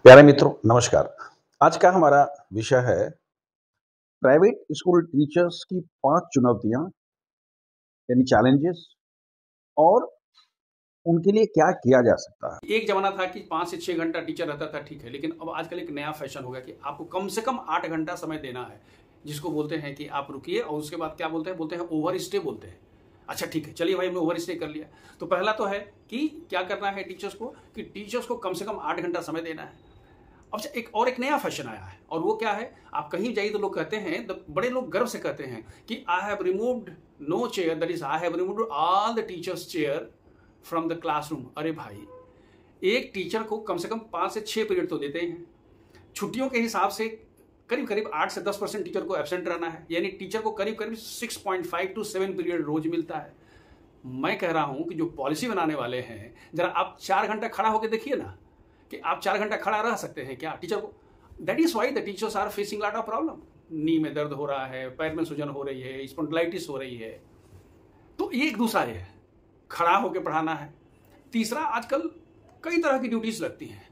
प्यारे मित्रों, नमस्कार। आज का हमारा विषय है प्राइवेट स्कूल टीचर्स की 5 चुनौतियाँ यानी चैलेंजेस और उनके लिए क्या किया जा सकता है। एक ज़माना था कि 5 से 6 घंटा टीचर रहता था, ठीक है, लेकिन अब आजकल एक नया फैशन हो गया कि आपको कम से कम 8 घंटा समय देना है, जिसको बोलते हैं कि आप रुकिए और उसके बाद क्या बोलते हैं ओवर स्टे बोलते हैं। अच्छा ठीक है, चलिए भाई हमने ओवर स्टे कर लिया। तो पहला तो है कि क्या करना है टीचर्स को, कि टीचर्स को कम से कम 8 घंटा समय देना है। अब एक नया फैशन आया है और वो क्या है, आप कहीं जाइए तो लोग कहते हैं, बड़े लोग गर्व से कहते हैं कि I have removed no chair, that is I have removed all the teachers chair from the classroom. अरे भाई, एक टीचर को कम से कम 5 से 6 पीरियड तो देते हैं। छुट्टियों के हिसाब से करीब करीब 8 से 10% टीचर को एब्सेंट रहना है, यानी टीचर को करीब करीब 6.5 to 7 पीरियड रोज मिलता है। मैं कह रहा हूं कि जो पॉलिसी बनाने वाले हैं, जरा आप 4 घंटा खड़ा होकर देखिए ना, कि आप 4 घंटा खड़ा रह सकते हैं क्या टीचर को। That is why the teachers are facing lot of problem. Knee में दर्द हो रहा है, पैर में सूजन हो रही है, स्पॉन्डिलाइटिस हो रही है। तो ये एक दूसरा है, खड़ा होकर पढ़ाना है। तीसरा, आजकल कई तरह की ड्यूटीज लगती हैं।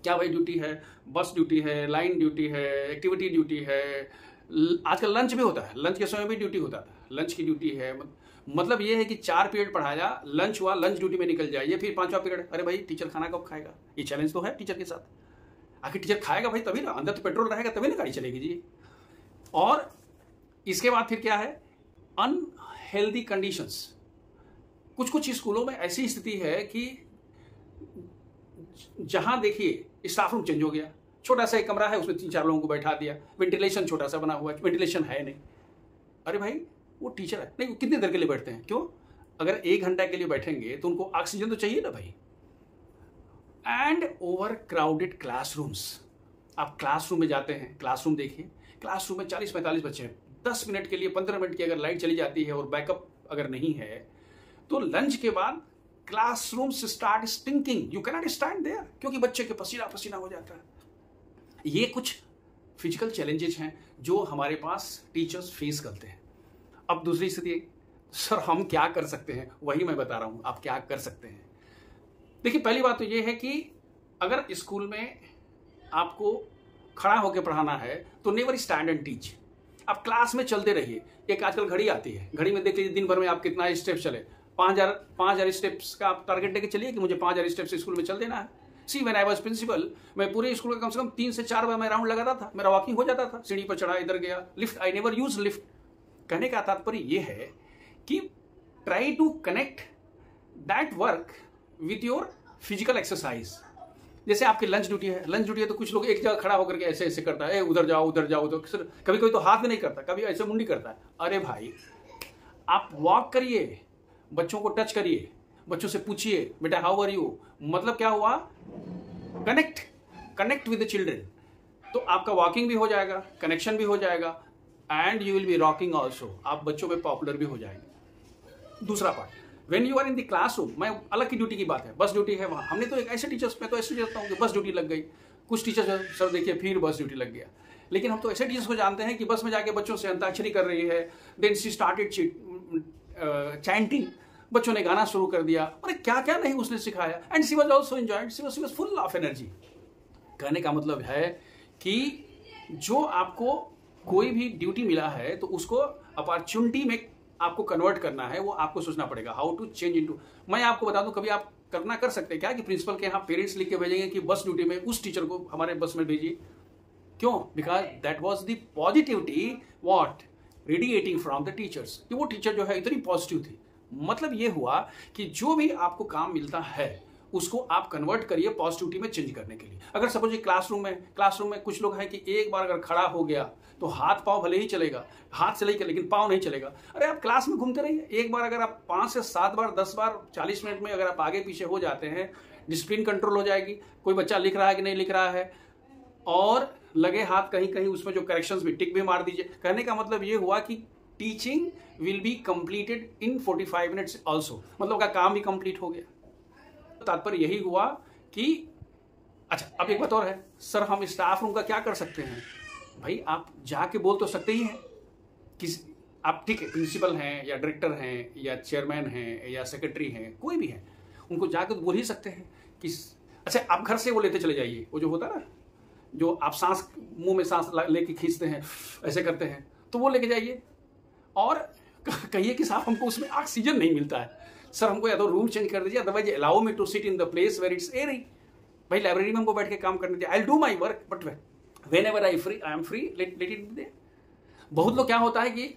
क्या भाई ड्यूटी है, बस ड्यूटी है, लाइन ड्यूटी है, एक्टिविटी ड्यूटी है, आजकल लंच भी होता है, लंच के समय भी ड्यूटी होता था, लंच की ड्यूटी है। मतलब ये है कि 4 पीरियड पढ़ाया, लंच हुआ, लंच ड्यूटी में निकल जाइए, फिर 5वां पीरियड, अरे भाई टीचर खाना कब खाएगा। ये चैलेंज तो है टीचर के साथ। आखिर टीचर खाएगा भाई तभी ना, अंदर तो पेट्रोल रहेगा तभी ना गाड़ी चलेगी जी। और इसके बाद फिर क्या है, अनहेल्दी कंडीशंस। कुछ कुछ स्कूलों में ऐसी स्थिति है कि जहां देखिए स्टाफ रूम चेंज हो गया, छोटा सा एक कमरा है, उसमें 3-4 लोगों को बैठा दिया, वेंटिलेशन छोटा सा बना हुआ है, वेंटिलेशन है नहीं। अरे भाई वो टीचर है नहीं, वो कितनी देर के लिए बैठते हैं, क्यों? अगर 1 घंटा के लिए बैठेंगे तो उनको ऑक्सीजन तो चाहिए ना भाई। And over crowded classrooms. आप क्लासरूम में जाते हैं, क्लासरूम देखिए, क्लासरूम में 40-45 बच्चे हैं, 10 मिनट के लिए, 15 मिनट की अगर लाइट चली जाती है और बैकअप अगर नहीं है, तो लंच के बाद classroom start stinking, you cannot stand there, क्योंकि बच्चे के पसीना पसीना हो जाता है। ये कुछ फिजिकल चैलेंजेस हैं जो हमारे पास टीचर्स फेस करते हैं। अब दूसरी स्थिति, सर हम क्या कर सकते हैं, वही मैं बता रहा हूं, आप क्या कर सकते हैं। देखिए, पहली बात तो ये है कि अगर स्कूल में आपको खड़ा होकर पढ़ाना है तो नेवर स्टैंड एंड टीच। आप क्लास में चलते रहिए। एक आजकल घड़ी आती है, घड़ी में देख लीजिए दिन भर में आप कितना स्टेप चले। 5,000 स्टेप्स का आप टारगेट लेके चलिए कि मुझे 5,000 स्टेप्स स्कूल में चल देना है। See when I was principal, मैं पूरे स्कूल का कम से कम 3 से 4 बार मैं राउंड लगाता था, मेरा वॉकिंग हो जाता था, सीढ़ी पर चढ़ा, इधर गया, lift, I never use lift. कहने का तात्पर्य यह है कि try to connect that work with your physical exercise. जैसे आपकी लंच ड्यूटी है, लंच ड्यूटी है तो कुछ लोग एक जगह खड़ा होकर के ऐसे ऐसे करता है, उधर जाओ उधर जाओ, तो कभी कभी तो हाथ में नहीं करता, कभी ऐसे मुंडी करता है। अरे भाई, आप वॉक करिए, बच्चों को टच करिए, बच्चों से पूछिए बेटा हाउ आर यू। मतलब क्या हुआ, कनेक्ट विद द चिल्ड्रेन। तो आपका वॉकिंग भी हो जाएगा, कनेक्शन भी हो जाएगा, and you will be rocking also. आप बच्चों में पॉपुलर भी हो जाएंगे। दूसरा part, when you are in the classroom, मैं अलग की ड्यूटी की बात है, बस ड्यूटी है वहां। हमने तो एक ऐसे टीचर्स, मैं तो ऐसे जानता हूँ कि बस ड्यूटी लग गई, कुछ टीचर्स सर देखिए फिर बस ड्यूटी लग गया। लेकिन हम तो ऐसे टीचर्स को जानते हैं कि बस में जाके बच्चों से अंताक्षरी कर रही है, देन शी स्टार्टेड चैंटिंग, बच्चों ने गाना शुरू कर दिया, अरे क्या क्या नहीं उसने सिखाया, and she was also enjoyed, she was full of energy. कहने का मतलब है कि जो आपको कोई भी ड्यूटी मिला है तो उसको अपॉर्चुनिटी में आपको कन्वर्ट करना है, वो आपको सोचना पड़ेगा हाउ टू चेंज इनटू। मैं आपको बता दूं, कभी आप करना कर सकते हैं क्या कि प्रिंसिपल के यहाँ पेरेंट्स लिख के भेजेंगे कि बस ड्यूटी में उस टीचर को हमारे बस में भेजिए। क्यों? Because that was the positivity what radiating from the teachers, कि वो टीचर जो है इतनी पॉजिटिव थी। मतलब ये हुआ कि जो भी आपको काम मिलता है उसको आप कन्वर्ट करिए पॉजिटिविटी में चेंज करने के लिए। अगर सपोज क्लासरूम में कुछ लोग हैं कि एक बार अगर खड़ा हो गया तो हाथ पांव भले ही चलेगा, हाथ चलेगा लेकिन पांव नहीं चलेगा। अरे आप क्लास में घूमते रहिए, एक बार अगर आप 5 से 7 बार 10 बार 40 मिनट में अगर आप आगे पीछे हो जाते हैं, डिसिप्लिन कंट्रोल हो जाएगी। कोई बच्चा लिख रहा है कि नहीं लिख रहा है, और लगे हाथ कहीं कहीं उसमें जो करेक्शंस भी टिक भी मार दीजिए। कहने का मतलब ये हुआ कि teaching will be completed in 45 minutes also, मतलब का काम भी कंप्लीट हो गया। तात्पर्य यही हुआ कि अच्छा, अब एक बात और है, सर हम स्टाफ रूम का क्या कर सकते हैं? भाई आप जाके बोल तो सकते ही हैं कि आप ठीक है, प्रिंसिपल हैं या डायरेक्टर हैं या चेयरमैन हैं या सेक्रेटरी हैं, कोई भी है, उनको जाकर तो बोल ही सकते हैं कि अच्छा, आप घर से वो लेते चले जाइए, वो जो होता है ना, जो आप सांस मुंह में सांस लेके खींचते हैं, ऐसे करते हैं, तो वो लेके जाइए और कहिए कि साहब हमको उसमें ऑक्सीजन नहीं मिलता है, सर हमको या तो रूम चेंज कर दीजिए, otherwise allow me to sit in the place where it's airy. भाई लाइब्रेरी में हमको बैठ के काम करने दीजिए, I will do my work but whenever I am free let it be there. बहुत लोग क्या होता है कि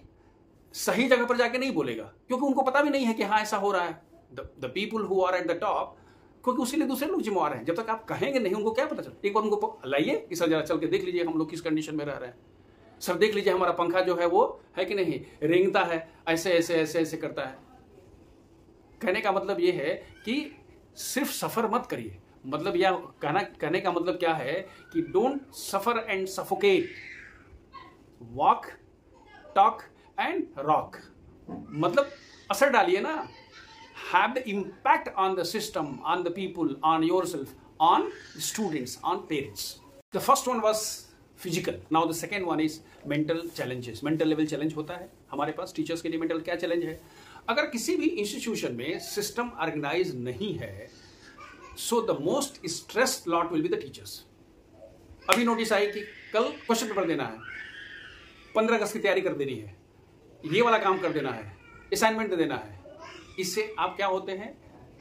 सही जगह पर जाके नहीं बोलेगा, क्योंकि उनको पता भी नहीं है कि हाँ ऐसा हो रहा है। The people who are at the top, क्योंकि उसी लिए दूसरे लोग जिम्मेवार हैं। जब तक आप कहेंगे नहीं, उनको क्या पता चल। एक बार उनको लाइए कि सर जरा चल के देख लीजिए हम लोग किस कंडीशन में रह रहे हैं, सर देख लीजिए हमारा पंखा जो है वो है कि नहीं, रेंगता है, ऐसे ऐसे ऐसे ऐसे करता है। कहने का मतलब ये है कि सिर्फ सफर मत करिए, मतलब यह कहने का मतलब क्या है कि don't suffer and suffocate, walk talk and rock. मतलब असर डालिए ना, have the impact on the system, on the people, on yourself, on students, on parents. The first one was physical. Now the second one is mental challenges. Mental level challenge होता है हमारे पास teachers के लिए। Mental क्या challenge है? अगर किसी भी इंस्टीट्यूशन में सिस्टम ऑर्गेनाइज नहीं है, so the most stressed lot will be the teachers. अभी नोटिस आई कि कल क्वेश्चन पेपर देना है, 15 अगस्त की तैयारी कर देनी है, ये वाला काम कर देना है, असाइनमेंट दे देना है। इससे आप क्या होते हैं,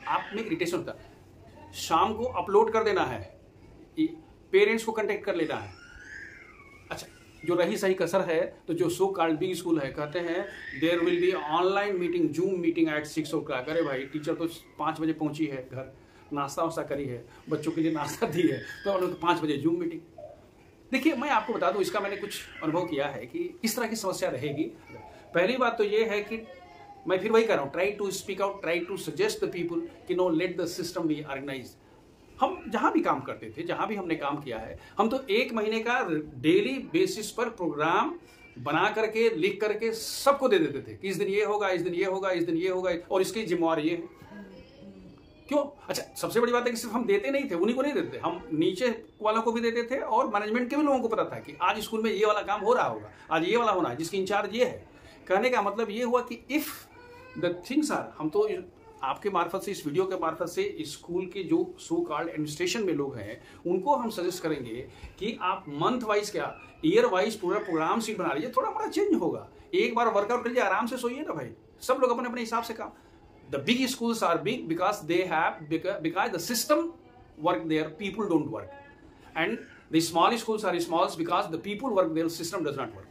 आप में इरिटेशन होता है। शाम को अपलोड कर देना है, पेरेंट्स को कांटेक्ट कर लेना है। अच्छा, जो रही सही कसर है, तो जो सो कॉल्ड बिग स्कूल है, कहते हैं there will be online meeting, Zoom meeting at 6 o'clock। अरे भाई टीचर तो 5 बजे पहुंची है घर, नाश्ता वास्ता करी है, बच्चों के लिए नाश्ता दी है, तो उन्होंने 5 बजे जूम मीटिंग। देखिए मैं आपको बता दूं, इसका मैंने कुछ अनुभव किया है कि इस तरह की समस्या रहेगी। पहली बात तो ये है कि मैं फिर वही कर रहा हूँ, try to speak out, try to suggest the people कि no let the system be organise. हम जहाँ भी काम करते थे, जहाँ भी हमने काम किया है, हम तो 1 महीने का डेली बेसिस पर प्रोग्राम बना करके लिख करके सबको दे देते थे कि इस दिन ये होगा, इस दिन ये होगा, इस दिन ये होगा, और इसकी जिम्मेवार ये है। क्यों? अच्छा, सबसे बड़ी बात है कि सिर्फ हम देते नहीं थे, उन्हीं को नहीं देते, हम नीचे वालों को भी देते थे और मैनेजमेंट के भी लोगों को पता था कि आज स्कूल में ये वाला काम हो रहा होगा, आज ये वाला होना है, जिसकी इंचार्ज ये है। कहने का मतलब ये हुआ कि इफ द थिंग्स आर, हम तो आपके मार्फत से, इस वीडियो के मार्फत से स्कूल के जो सो कॉल्ड एडमिनिस्ट्रेशन में लोग हैं उनको हम सजेस्ट करेंगे कि आप मंथ वाइज क्या ईयर वाइज पूरा प्रोग्राम शीट बना लीजिए, थोड़ा बड़ा चेंज होगा। एक बार वर्कआउट कर लीजिए, आराम से सोइए ना भाई, सब लोग अपने अपने हिसाब से काम। The big schools are big because they have, because the system work there, people don't work, and the small schools are small because the people work there, system does not work.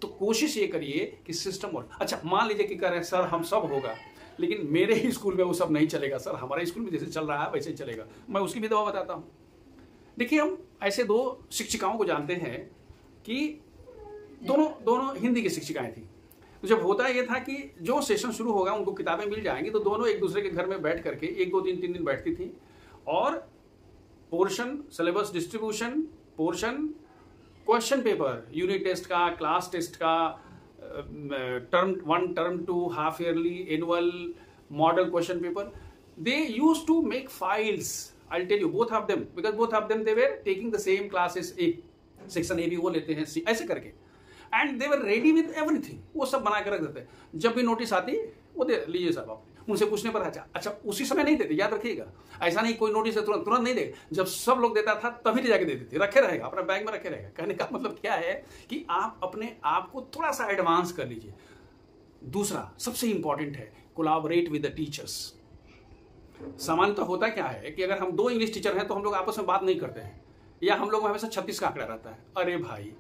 तो कोशिश ये करिए कि system work. अच्छा, मान लीजिए कि कह रहे हैं सर हम सब होगा, लेकिन मेरे ही स्कूल में वो सब नहीं चलेगा सर, हमारे स्कूल में जैसे चल रहा है वैसे ही चलेगा। मैं उसकी भी दवा बताता हूँ। देखिए हम ऐसे 2 शिक्षिकाओं को जानते हैं कि दोनों हिंदी की शिक्षिकाएं थी। तो जब होता ये था कि जो सेशन शुरू होगा उनको किताबें मिल जाएंगी, तो दोनों एक दूसरे के घर में बैठ करके 1, 2, 3 दिन बैठती थी और portion, syllabus distribution, portion, question paper, unit test का, क्लास टेस्ट का, term 1, term 2, half yearly, annual, model question paper, they used to make files. I'll tell you, both of them, because both of them they were taking the same classes, एक section A भी वो लेते हैं, ऐसे करके, and they were ready with everything. वो सब बना के रख देते हैं, जब भी नोटिस आती वो दे लीजिए साहब आप। उनसे पूछने पर अच्छा उसी समय नहीं देते, याद रखिएगा। ऐसा नहीं कोई नोटिस है तुरंत नहीं देगा, जब सब लोग देता था तभी ले जाके दे देते, रखे रहेगा अपना बैग में रखे रहेगा। कहने का मतलब क्या है कि आप अपने आप को थोड़ा सा एडवांस कर लीजिए। दूसरा सबसे इंपॉर्टेंट है, कोलैबोरेट विद द टीचर्स। सामान्यतः होता क्या है कि अगर हम 2 इंग्लिश टीचर हैं तो हम लोग आपस में बात नहीं करते हैं, या हम लोग में हमेशा 36 का आंकड़ा रहता है। अरे भाई,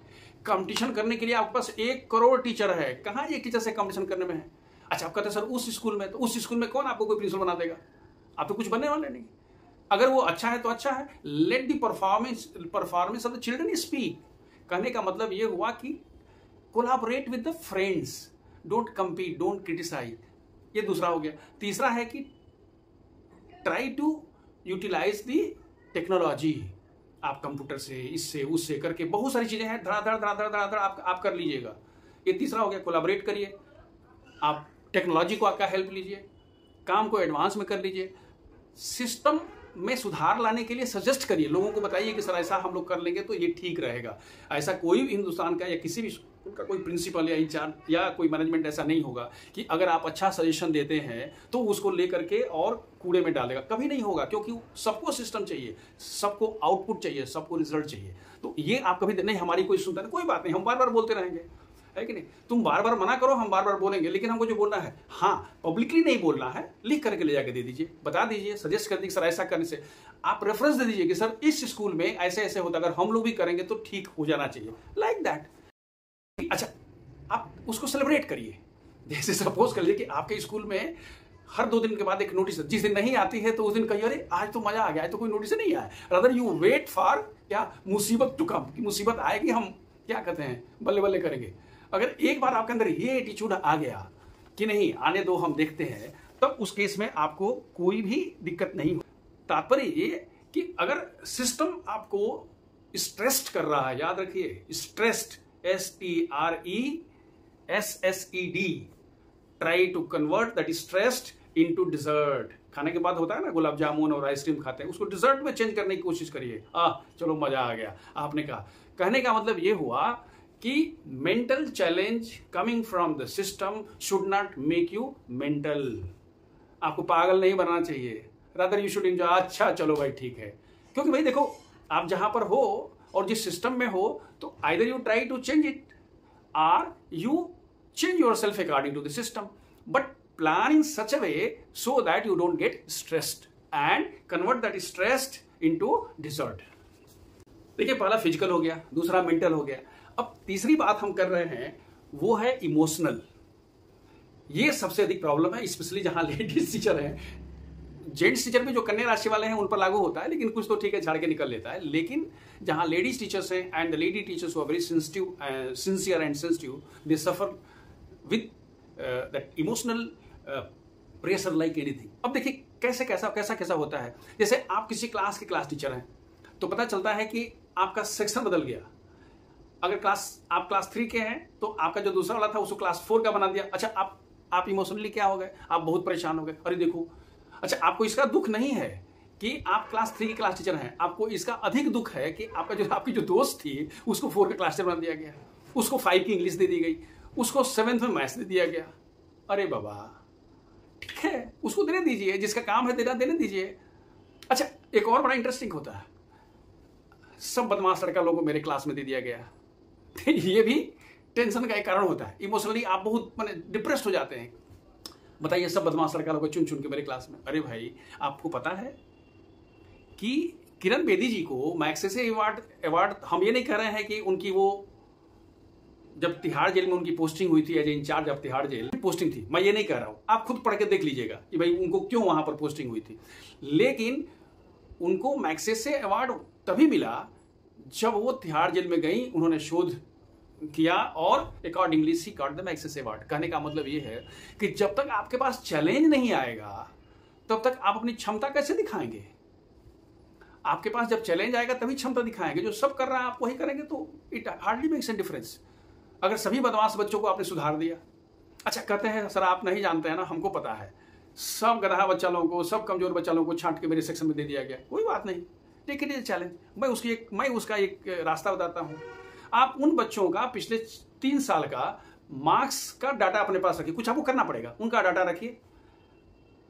कंपटीशन करने के लिए आपके पास 1 करोड़ टीचर है, कहाँ एक टीचर से कंपटीशन करने में है। अच्छा, आप कहते हैं सर उस स्कूल में, तो उस स्कूल में कौन आपको कोई प्रिंसिपल बना देगा, आप तो कुछ बनने वाले नहीं। अगर वो अच्छा है तो अच्छा है, let the performance of the children speak. कहने का मतलब ये हुआ कि collaborate with the friends, don't compete, don't criticise. ये दूसरा हो गया। तीसरा है कि try to utilise the technology. आप कंप्यूटर से, इससे उससे करके बहुत सारी चीजें हैं, धड़ाधड़ आप कर लीजिएगा। ये तीसरा हो गया, कोलैबोरेट करिए, आप टेक्नोलॉजी को आपका हेल्प लीजिए, काम को एडवांस में कर लीजिए। सिस्टम में सुधार लाने के लिए सजेस्ट करिए, लोगों को बताइए कि सर ऐसा हम लोग कर लेंगे तो ये ठीक रहेगा। ऐसा कोई भी हिंदुस्तान का या किसी भी स्कूल का कोई प्रिंसिपल या इंचार्ज या कोई मैनेजमेंट ऐसा नहीं होगा कि अगर आप अच्छा सजेशन देते हैं तो उसको लेकर के और कूड़े में डालेगा, कभी नहीं होगा। क्योंकि सबको सिस्टम चाहिए, सबको आउटपुट चाहिए, सबको रिजल्ट चाहिए। तो ये आप कभी नहीं, हमारी कोई सुनता नहीं, कोई बात नहीं, हम बार बार बोलते रहेंगे, है कि नहीं। तुम बार बार मना करो, हम बार बार बोलेंगे, लेकिन हमको जो बोलना है, हाँ पब्लिकली नहीं बोलना है, लिख करके ले जाके दे दीजिए, बता दीजिए, सजेस्ट कर दीजिए सर ऐसा करने से आप रेफरेंस दे दीजिए कि सर इस स्कूल में ऐसे ऐसे होता, अगर हम लोग भी करेंगे तो ठीक हो जाना चाहिए, लाइक दैट। अच्छा, आप उसको सेलिब्रेट करिए। जैसे सपोज कर लीजिए कि आपके स्कूल में हर 2 दिन के बाद एक नोटिस, जिस दिन नहीं आती है तो उस दिन कहिए अरे आज तो मजा आ गया, आज तो कोई नोटिस नहीं आया। रादर यू वेट फॉर क्या मुसीबत टू कम, कि मुसीबत आएगी, हम क्या कहते हैं बल्ले बल्ले करेंगे। अगर एक बार आपके अंदर ये एटीट्यूड आ गया कि नहीं आने दो, हम देखते हैं, तब उस केस में आपको कोई भी दिक्कत नहीं हो। तात्पर्य ये कि अगर सिस्टम आपको स्ट्रेस्ड कर रहा है, याद रखिए stressed, STRESSED, try to convert that stressed into dessert. खाने के बाद होता है ना गुलाब जामुन और आइसक्रीम खाते हैं, उसको डिजर्ट में चेंज करने की कोशिश करिए। चलो मजा आ गया, आपने कहा। कहने का मतलब ये हुआ कि mental challenge coming from the system should not make you mental. आपको पागल नहीं बनना चाहिए, रादर यू शुड एंजॉय। अच्छा चलो भाई ठीक है, क्योंकि भाई देखो आप जहां पर हो और जिस सिस्टम में हो, तो either you try to change it और you change yourself according to the system, but plan in such a way so that you don't get stressed and convert that stressed into desert. देखिए पहला physical हो गया, दूसरा mental हो गया। अब तीसरी बात हम कर रहे हैं वो है इमोशनल। ये सबसे अधिक प्रॉब्लम है, स्पेशली जहां लेडीज टीचर हैं। जेंट्स टीचर भी जो कन्या राशि वाले हैं उन पर लागू होता है, लेकिन कुछ तो ठीक है झाड़ के निकल लेता है। लेकिन जहां लेडीज टीचर्स हैं and the lady teachers who are very sensitive, sincere and sensitive, they suffer with that emotional pressure like anything. अब देखिए कैसे कैसा होता है। जैसे आप किसी क्लास के क्लास टीचर हैं तो पता चलता है कि आपका सेक्शन बदल गया। अगर आप क्लास 3 के हैं तो आपका जो दूसरा वाला था उसको क्लास 4 का बना दिया। अच्छा आप इमोशनली क्या हो गए, आप बहुत परेशान हो गए, अरे देखो। अच्छा आपको इसका दुख नहीं है कि आप क्लास 3 की क्लास टीचर हैं, आपको इसका अधिक दुख है कि आपकी जो दोस्त थी उसको 4 का क्लास टीचर बना दिया गया, उसको 5 की इंग्लिश दे दी गई, उसको 7th में मैथ्स दे दिया गया। अरे बाबा ठीक है, उसको देने दीजिए, जिसका काम है देने दीजिए। अच्छा एक और बड़ा इंटरेस्टिंग होता है, सब बदमाश लड़का लोगों को मेरे क्लास में दे दिया गया। ये भी टेंशन का एक कारण होता है। इमोशनली आप बहुत माने डिप्रेस्ड हो जाते हैं। बताइए सब बदमाश लड़का लोगों को चुन के मेरे क्लास में। अरे भाई आपको पता है कि किरण बेदी जी को मैग्सेसे अवार्ड हम ये नहीं कह रहे हैं कि उनकी वो जब तिहाड़ जेल में उनकी पोस्टिंग हुई थी as incharge of Tihar jail posting थी, मैं ये नहीं कह रहा हूं, आप खुद पढ़ के देख लीजिएगा कि भाई उनको क्यों वहां पर पोस्टिंग हुई थी। लेकिन उनको मैग्सेसे अवार्ड तभी मिला जब वो तिहाड़ जेल में गई, उन्होंने शोध किया और accordingly she got the Magsaysay award. कहने का मतलब ये है कि जब तक आपके पास चैलेंज नहीं आएगा तब तक आप अपनी क्षमता कैसे दिखाएंगे। आपके पास जब चैलेंज आएगा तभी क्षमता दिखाएंगे। जो सब कर रहा है आप वही करेंगे तो it hardly makes a difference. अगर सभी बदमाश बच्चों को आपने सुधार दिया, अच्छा कहते हैं सर आप नहीं जानते हैं ना, हमको पता है, सब गधा बच्चा लोगों को, सब कमजोर बच्चा लोगों को छांट के मेरे सेक्शन में दे दिया गया। कोई बात नहीं, टेक इट एज चैलेंज। मैं उसका एक रास्ता बताता हूं। आप उन बच्चों का पिछले 3 साल का मार्क्स का डाटा अपने पास रखिए, कुछ आपको करना पड़ेगा, उनका डाटा रखिए,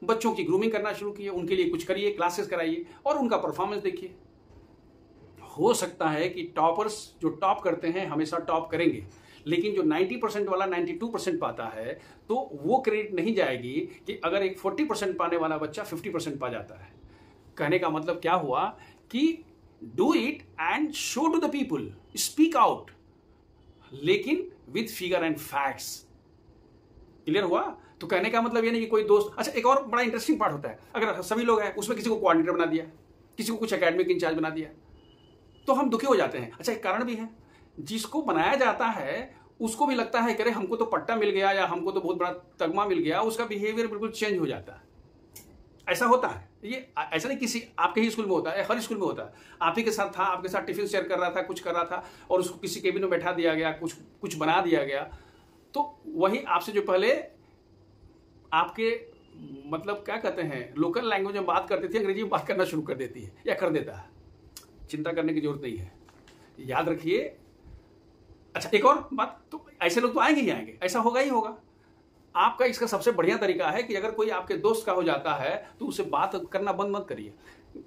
बच्चों की ग्रूमिंग करना शुरू किए, उनके लिए कुछ करिए, क्लासेस कराइए और उनका परफॉर्मेंस देखिए। हो सकता है कि टॉपर्स जो टॉप करते हैं हमेशा टॉप करेंगे, लेकिन जो 90% वाला 92% पाता है तो वो क्रेडिट नहीं जाएगी कि अगर एक 40% पाने वाला बच्चा 50% पा जाता है। कहने का मतलब क्या हुआ कि do it and show to the people, speak out, लेकिन with figure and facts. Clear हुआ? तो कहने का मतलब ये नहीं कि कोई दोस्त। अच्छा एक और बड़ा इंटरेस्टिंग पार्ट होता है, अगर सभी लोग हैं उसमें किसी को कोऑर्डिनेटर बना दिया, किसी को कुछ एकेडमिक इंचार्ज बना दिया, तो हम दुखी हो जाते हैं। अच्छा एक कारण भी है, जिसको बनाया जाता है उसको भी लगता है कि अरे हमको तो पट्टा मिल गया या हमको तो बहुत बड़ा तगमा मिल गया, उसका बिहेवियर बिल्कुल चेंज हो जाता है। ऐसा होता है, ये ऐसा नहीं किसी आपके ही स्कूल में होता है, हर स्कूल में होता है। आप ही के साथ था, आपके साथ टिफिन शेयर कर रहा था, कुछ कर रहा था और उसको किसी केबिन में बैठा दिया गया, कुछ बना दिया गया, तो वही आपसे जो पहले आपके मतलब क्या कहते हैं, लोकल लैंग्वेज में बात करती थी, अंग्रेजी में बात करना शुरू कर देती है या कर देता है। चिंता करने की जरूरत नहीं है, याद रखिए। अच्छा, एक और बात, तो ऐसे लोग तो आएंगे ही आएंगे, ऐसा होगा ही होगा। आपका इसका सबसे बढ़िया तरीका है कि अगर कोई आपके दोस्त का हो जाता है तो उससे बात करना बंद मत करिए।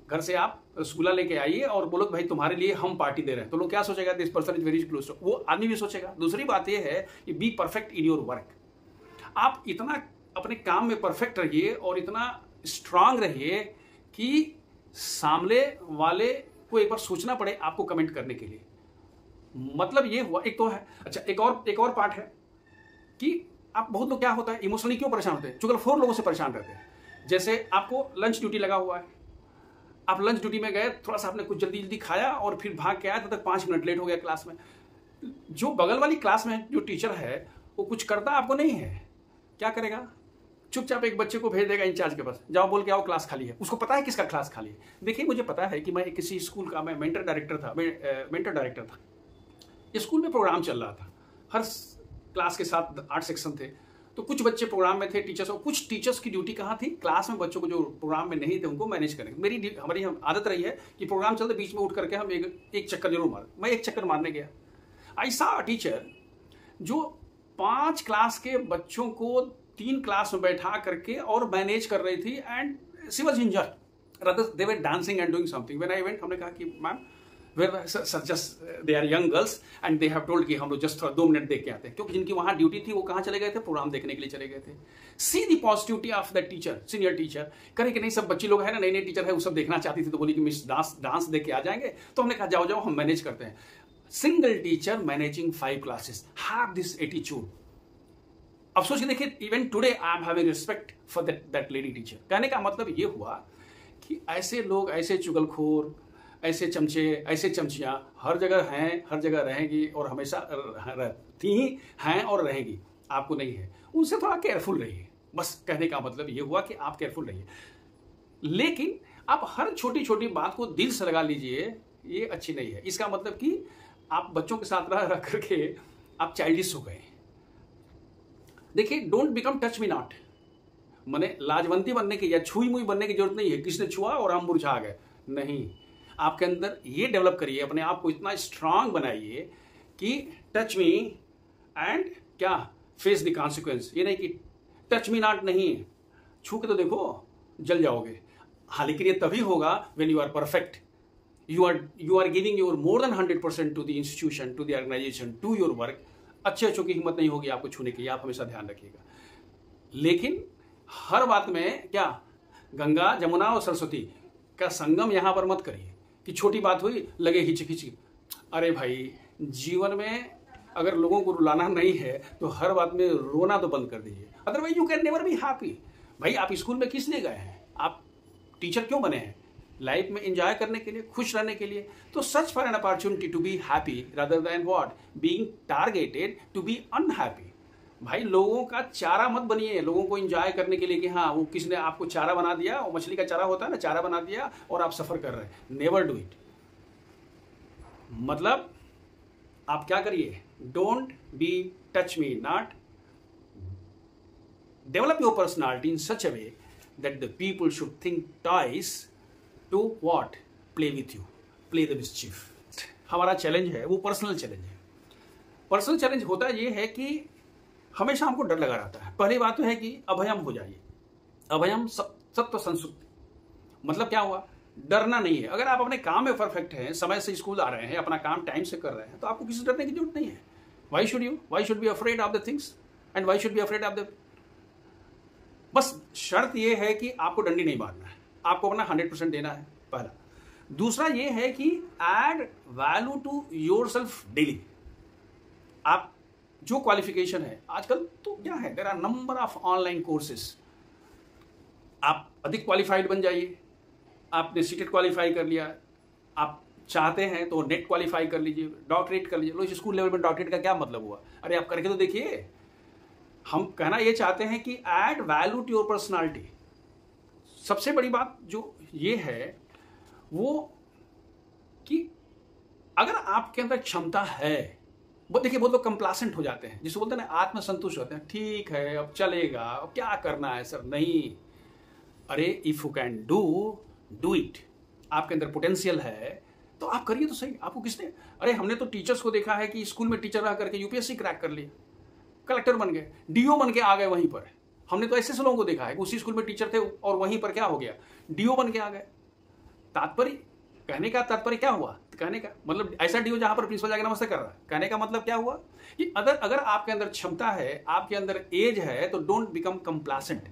घर से आप रसगुल्ला लेके आइए और बोलो भाई तुम्हारे लिए हम पार्टी दे रहे हैं, तो लोग क्या सोचेगा, this person is very close, वो आदमी भी सोचेगा। दूसरी बात ये है कि be perfect in your work. आप इतना अपने काम में परफेक्ट रहिए और इतना स्ट्रांग रहिए कि सामने वाले को एक बार सोचना पड़े आपको कमेंट करने के लिए। मतलब ये हुआ, एक तो है। अच्छा, एक और पार्ट है कि आप बहुत लोग क्या होता है, इमोशनली क्यों परेशान होते हैं, चुगलखोर लोगों से परेशान रहते हैं। जैसे आपको लंच ड्यूटी लगा हुआ है, आप लंच ड्यूटी में गए, थोड़ा सा आपने कुछ जल्दी जल्दी खाया और फिर भाग के आया, तब तक 5 मिनट लेट हो गया क्लास में। जो बगल वाली क्लास में जो टीचर है वो कुछ करता आपको नहीं है, क्या करेगा, चुपचाप एक बच्चे को भेज देगा इंचार्ज के पास, जाओ बोल के आओ क्लास खाली है। उसको पता है किसका क्लास खाली है। देखिए, मुझे पता है कि मैं किसी स्कूल का मेंटर डायरेक्टर था। स्कूल में प्रोग्राम चल रहा था, हर क्लास के साथ 8 सेक्शन थे, तो कुछ बच्चे प्रोग्राम में थे टीचर्स, और कुछ टीचर्स की ड्यूटी कहाँ थी, क्लास में बच्चों को जो प्रोग्राम में नहीं थे उनको मैनेज करेंगे। हमारी आदत रही है कि प्रोग्राम चलते बीच में उठ करके हम एक चक्कर जरूर मार। मैं एक चक्कर मारने गया, आई सॉ टीचर जो 5 क्लास के बच्चों को 3 क्लास में बैठा करके और मैनेज कर रही थी, and she was injured, rather they were dancing and doing something. When I went, हमने कहा कि ma'am just they are young girls and they have told कि हम लोग जस्ट 2 मिनट देख के आते हैं, क्योंकि जिनकी वहां ड्यूटी थी वो कहाँ चले गए थे, प्रोग्राम देखने के लिए चले गए थे। See the positivity of the teacher, senior teacher. करे कि नहीं, सब बच्ची लोग है ना, नई नई टीचर है, वो सब देखना चाहती थी, तो बोली कि मिस डांस देख के आ जाएंगे। तो हमने कहा जाओ जाओ, हम मैनेज करते हैं। Single teacher managing 5 classes, have this attitude. अब सोच के देखिए, even today I am having respect for that lady teacher. कहने का मतलब ये हुआ कि ऐसे लोग, ऐसे चुगलखोर, ऐसे चमचे, ऐसे चमचियां हर जगह हैं, हर जगह रहेंगी और हमेशा रहती हैं और रहेंगी। आपको नहीं है, उनसे थोड़ा केयरफुल रहिए। बस कहने का मतलब ये हुआ कि आप केयरफुल रहिए, लेकिन आप हर छोटी छोटी बात को दिल से लगा लीजिए, ये अच्छी नहीं है। इसका मतलब कि आप बच्चों के साथ रह करके आप चाइल्डिश हो गए। देखिए, don't become touch me not, माने लाजवंती बनने की या छुई मुई बनने की जरूरत नहीं है, किसने छुआ और हम मुरझा गए, नहीं। आपके अंदर ये डेवलप करिए, अपने आप को इतना स्ट्रांग बनाइए कि टच मी एंड क्या, फेस द कॉन्सिक्वेंस। ये नहीं कि टच मी नॉट, नहीं, छू के तो देखो, जल जाओगे। हाँ, लेकिन ये तभी होगा when you are perfect, you are giving your more than 100% to the institution, to the organisation, to your work. अच्छे अच्छों की हिम्मत नहीं होगी आपको छूने की, आप हमेशा ध्यान रखिएगा। लेकिन हर बात में क्या, गंगा जमुना और सरस्वती का संगम यहां पर मत करिए कि छोटी बात हुई लगे हिचकिची। अरे भाई, जीवन में अगर लोगों को रुलाना नहीं है तो हर बात में रोना तो बंद कर दीजिए, otherwise you can never be happy. भाई, आप स्कूल में किस लिए गए हैं, आप टीचर क्यों बने हैं, लाइफ में एंजॉय करने के लिए, खुश रहने के लिए। तो search for an opportunity to be happy rather than what, being targeted to be unhappy. भाई, लोगों का चारा मत बनिए, लोगों को एंजॉय करने के लिए कि हाँ वो किसने आपको चारा बना दिया, वो मछली का चारा होता है ना, चारा बना दिया और आप सफर कर रहे हैं। Never do it. मतलब आप क्या करिए, don't be touch me not, develop your personality in such a way that the people should think twice to what, play with you, play the mischief. हमारा चैलेंज है वो पर्सनल चैलेंज है। Personal challenge होता ये है कि हमेशा हमको डर लगा रहता है। पहली बात तो है कि अभयम हो जाइए, अभयम सत्व संसुप्ति। मतलब क्या हुआ, डरना नहीं है। अगर आप अपने काम में परफेक्ट हैं, समय से स्कूल आ रहे हैं, अपना काम टाइम से कर रहे हैं, तो आपको किसी डरने की जरूरत नहीं है। Why should be afraid of the things and why should be afraid of the, बस शर्त यह है कि आपको डंडी नहीं मारना है, आपको अपना 100% देना है, पहला। दूसरा ये है कि add value to yourself daily. आप जो क्वालिफिकेशन है आजकल तो क्या है, there are number of online courses, आप अधिक क्वालिफाइड बन जाइए। आपने सीटेट क्वालिफाई कर लिया, आप चाहते हैं तो नेट क्वालिफाई कर लीजिए, डॉक्टरेट कर लीजिए। लो, स्कूल लेवल में डॉक्टरेट का क्या मतलब हुआ, अरे आप करके तो देखिए। हम कहना ये चाहते हैं कि add value to your personality. सबसे बड़ी बात जो ये है वो कि अगर आपके अंदर क्षमता है वो देखिए बहुत लोग कंप्लासेंट हो जाते हैं, जिसको बोलते हैं ना आत्मसंतुष्ट होते हैं, ठीक है अब चलेगा, अब क्या करना है सर। नहीं, अरे if you can do it, आपके अंदर पोटेंशियल है तो आप करिए तो सही। आपको किसने, अरे हमने तो टीचर्स को देखा है कि स्कूल में टीचर रह करके यूपीएससी क्रैक कर लिया, कलेक्टर बन गए, डीओ बन के आ गए वहीं पर। हमने तो ऐसे लोगों को देखा है कि उसी स्कूल में टीचर थे और वहीं पर क्या हो गया, डीओ बन के आ गए। तात्पर्य, कहने का तात्पर्य क्या हुआ, कहने का मतलब ऐसा डीओ जहां पर प्रिंसिपल जाकर नमस्ते कर रहा है, कहने का मतलब क्या हुआ कि अगर आपके अंदर क्षमता है, आपके अंदर एज है, तो don't become complacent,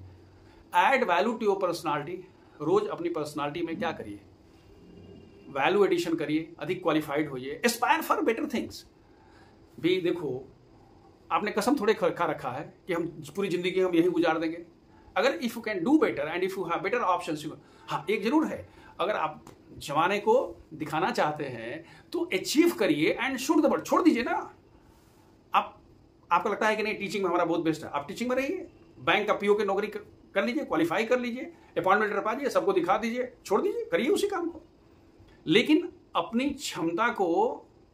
add value to your personality. रोज अपनी पर्सनालिटी में क्या करिए, वैल्यू एडिशन करिए, अधिक क्वालिफाइड होइए, एस्पायर फॉर बेटर थिंग्स। भी देखो, आपने कसम थोड़े खा रखा है कि हम पूरी जिंदगी हम यही गुजार देंगे। अगर if you can do better and if you have better options, हाँ एक जरूर है, अगर आप जमाने को दिखाना चाहते हैं तो अचीव करिए एंड शूट द बर्ड, छोड़ दीजिए ना। आपको लगता है कि नहीं टीचिंग में हमारा बहुत बेस्ट है, आप टीचिंग में रहिए, बैंक का पीओ की नौकरी कर लीजिए, क्वालिफाई कर लीजिए, अपॉइंटमेंट लेटर पा दीजिए, सबको दिखा दीजिए, छोड़ दीजिए, करिए उसी काम को। लेकिन अपनी क्षमता को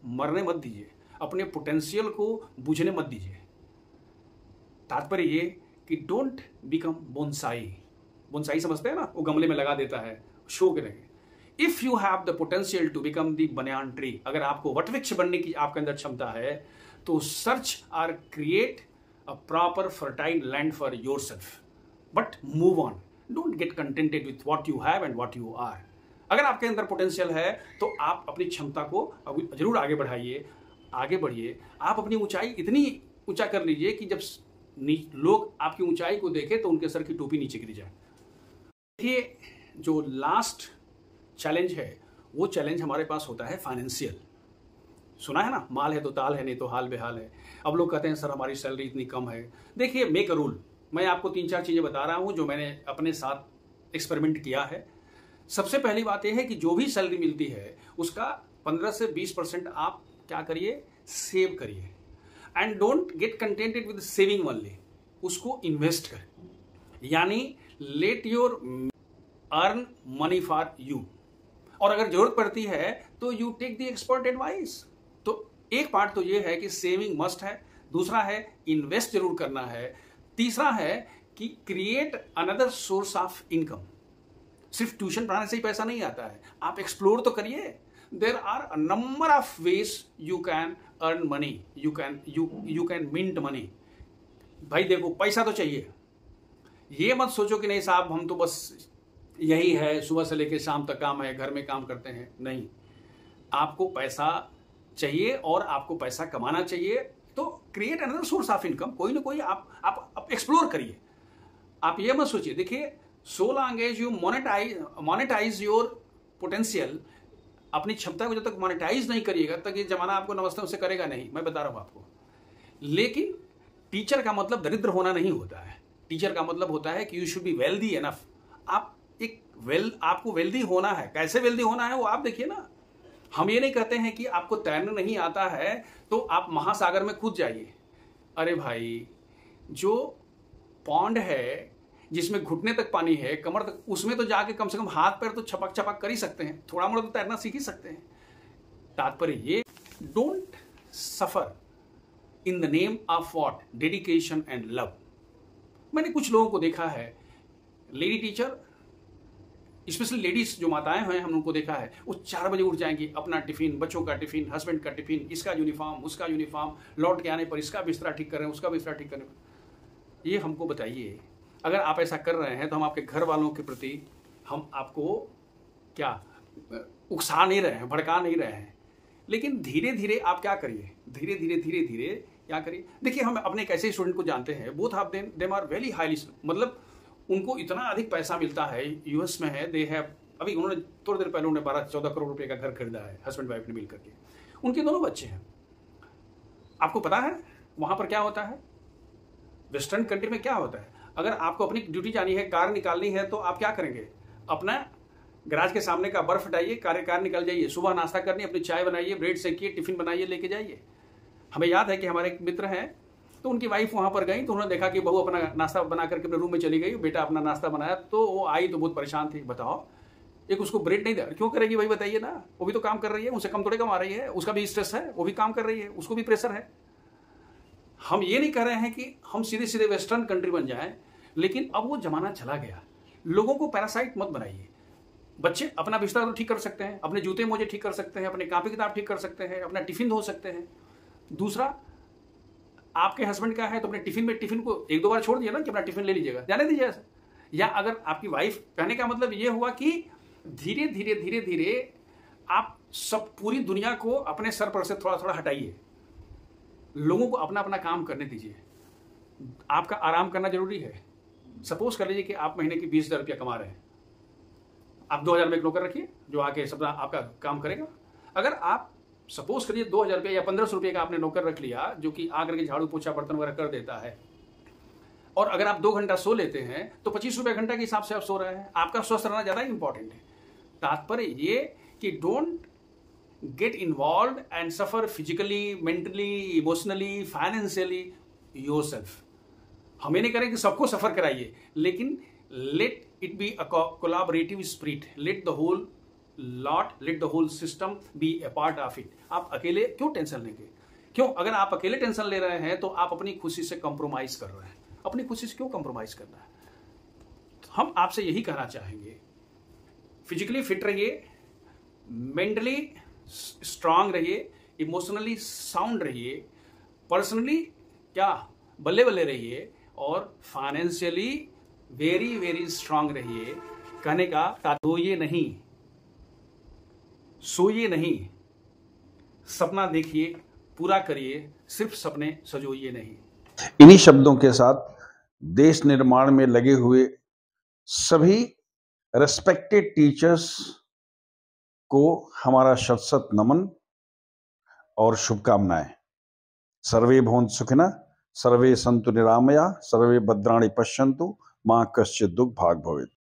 मरने मत दीजिए, अपने पोटेंशियल को बुझने मत दीजिए। तात्पर्य ये कि डोंट बिकम बोनसाई। बोनसाई समझते हैं ना, वो गमले में लगा देता है शो के लिए। If you have the potential to become the banyan tree, अगर आपको वटवृक्ष बनने की आपके अंदर क्षमता है, तो सर्च और create a proper fertile land for yourself, but move on, don't get contented with what you have and what you are. अगर आपके अंदर पोटेंशियल है तो आप अपनी क्षमता को जरूर आगे बढ़ाइए, आगे बढ़िए। आप अपनी ऊंचाई इतनी ऊंचा कर लीजिए कि जब लोग आपकी ऊंचाई को देखें तो उनके सर की टोपी नीचे गिर जाए। देखिए, जो लास्ट चैलेंज है वो चैलेंज हमारे पास होता है फाइनेंशियल। सुना है ना, माल है तो ताल है, नहीं तो हाल बेहाल है। अब लोग कहते हैं सर हमारी सैलरी इतनी कम है। देखिए, मेक अ रूल। मैं आपको 3-4 चीजें बता रहा हूं जो मैंने अपने साथ एक्सपेरिमेंट किया है। सबसे पहली बात यह है कि जो भी सैलरी मिलती है उसका 15 से 20% आप क्या करिए, सेव करिए, and don't get contented with saving only, उसको इन्वेस्ट करें। यानी let your earn money for you, और अगर जरूरत पड़ती है तो you take the expert advice. तो एक पार्ट तो ये है कि सेविंग मस्ट है, दूसरा है इन्वेस्ट जरूर करना है, तीसरा है कि create another source of income. सिर्फ ट्यूशन पढ़ाने से ही पैसा नहीं आता है, आप एक्सप्लोर तो करिए। There are a number of ways you can earn money, you can mint money. भाई देखो, पैसा तो चाहिए, ये मत सोचो कि नहीं साहब हम तो बस यही है, सुबह से लेकर शाम तक काम है, घर में काम करते हैं। नहीं, आपको पैसा चाहिए और आपको पैसा कमाना चाहिए, तो create another source of income. कोई ना कोई आप एक्सप्लोर करिए। आप ये मत सोचिए, देखिए so long as you monetise your potential, अपनी क्षमता को जब तक मोनेटाइज नहीं करिएगा तक ये जमाना आपको नमस्ते उसे करेगा नहीं, मैं बता रहा हूं आपको। लेकिन टीचर का मतलब दरिद्र होना नहीं होता है, टीचर का मतलब होता है कि you should be wealthy enough. आपको वेल्दी होना है, कैसे वेल्दी होना है वो आप देखिए ना। हम ये नहीं कहते हैं कि आपको तैरना नहीं आता है तो आप महासागर में कूद जाइए। अरे भाई, जो पॉन्ड है जिसमें घुटने तक पानी है, कमर तक, उसमें तो जाके कम से कम हाथ पैर तो छपक छपक कर ही सकते हैं, थोड़ा मोड़ा तो तैरना सीख ही सकते हैं। तात्पर्य ये, don't suffer in the name of what, dedication and love. मैंने कुछ लोगों को देखा है, लेडी टीचर, स्पेशली लेडीज जो माताएं हैं, हम उनको देखा है, वो 4 बजे उठ जाएंगी, अपना टिफिन, बच्चों का टिफिन, हस्बैंड का टिफिन, इसका यूनिफॉर्म, उसका यूनिफॉर्म, लौट के आने पर इसका बिस्तरा ठीक कर रहे हैं, उसका बिस्तरा ठीक कर रहे हैं। ये हमको बताइए, अगर आप ऐसा कर रहे हैं तो हम आपके घर वालों के प्रति हम आपको क्या उकसा नहीं रहे हैं, भड़का नहीं रहे हैं। लेकिन धीरे धीरे आप क्या करिए, धीरे धीरे क्या करिए। देखिए, हम अपने एक ऐसे स्टूडेंट को जानते हैं, both of them are very highly, मतलब उनको इतना अधिक पैसा मिलता है, यूएस में है, दे हैव, अभी उन्होंने थोड़ी देर पहले उन्होंने 12-14 करोड़ रुपए का घर खरीदा है, हस्बैंड वाइफ ने मिल करके। उनके दोनों बच्चे हैं। आपको पता है वहां पर क्या होता है, वेस्टर्न कंट्री में क्या होता है, अगर आपको अपनी ड्यूटी जानी है, कार निकालनी है, तो आप क्या करेंगे, अपना गैराज के सामने का बर्फ हटाइए, कार निकल जाइए, सुबह नाश्ता करनी, अपनी चाय बनाइए, ब्रेड सेकिए, टिफिन बनाइए, लेके जाइए। हमें याद है कि हमारे एक मित्र हैं, तो उनकी वाइफ वहां पर गई तो उन्होंने देखा कि बहू अपना नाश्ता बना करके अपने रूम में चली गई, बेटा अपना नाश्ता बनाया, तो वो आई तो बहुत परेशान थी। बताओ, एक उसको ब्रेड नहीं दे, क्यों करेगी भाई बताइए ना, वो भी तो काम कर रही है, उनसे कम थोड़े कमा रही है, उसका भी स्ट्रेस है, वो भी काम कर रही है, उसको भी प्रेशर है। हम ये नहीं कह रहे हैं कि हम सीधे सीधे वेस्टर्न कंट्री बन जाएं, लेकिन अब वो जमाना चला गया। लोगों को पैरासाइट मत बनाइए। बच्चे अपना बिस्तर तो ठीक कर सकते हैं, अपने जूते मोजे ठीक कर सकते हैं, अपने कॉपी किताब ठीक कर सकते हैं, अपना टिफिन धो सकते हैं। दूसरा, आपके हस्बैंड का है तो अपने टिफिन को एक दो बार छोड़ दिया ना कि अपना टिफिन ले लीजिएगा, जाने दीजिए ऐसा। या अगर आपकी वाइफ, कहने का मतलब ये हुआ कि धीरे धीरे धीरे धीरे आप सब पूरी दुनिया को अपने सर पर से थोड़ा थोड़ा हटाइए, लोगों को अपना अपना काम करने दीजिए। आपका आराम करना जरूरी है। सपोज कर लीजिए कि आप महीने की 20,000 रुपया कमा रहे हैं, आप 2,000 में एक नौकर रखिए जो आके सब आपका काम करेगा। अगर आप सपोज करिए 2,000 रुपया या 1,500 रुपये का आपने नौकर रख लिया जो कि आकर के झाड़ू पोछा बर्तन वगैरह कर देता है, और अगर आप 2 घंटा सो लेते हैं तो 25 रुपये घंटा के हिसाब से आप सो रहे हैं। आपका स्वस्थ रहना ज़्यादा इंपॉर्टेंट है। तात्पर्य ये कि don't get involve and suffer physically, mentally, emotionally, financially yourself. हम ये नहीं करें कि सबको सफर कराइए, लेकिन let it be a collaborative spirit, let the whole system be a part of it. आप अकेले क्यों टेंशन लेंगे? क्यों? अगर आप अकेले टेंशन ले रहे हैं तो आप अपनी खुशी से कंप्रोमाइज कर रहे हैं। अपनी खुशी से क्यों कंप्रोमाइज करना है? हम आपसे यही कहना चाहेंगे, फिजिकली फिट रहिए, मेंटली स्ट्रांग रहिए, इमोशनली साउंड रहिए, पर्सनली क्या बल्ले बल्ले रहिए, और फाइनेंशियली वेरी वेरी स्ट्रांग रहिए। कहने का सोइए नहीं, सोइए नहीं, सपना देखिए, पूरा करिए, सिर्फ सपने सजोइए नहीं। इन्हीं शब्दों के साथ देश निर्माण में लगे हुए सभी रेस्पेक्टेड टीचर्स को हमारा शत शत नमन और शुभकामनाएं। सर्वे भवन्तु सुखिनः, सर्वे सन्तु निरामया, सर्वे भद्राणि पश्यन्तु, मा कश्चित् दुःख भाग् भवेत्।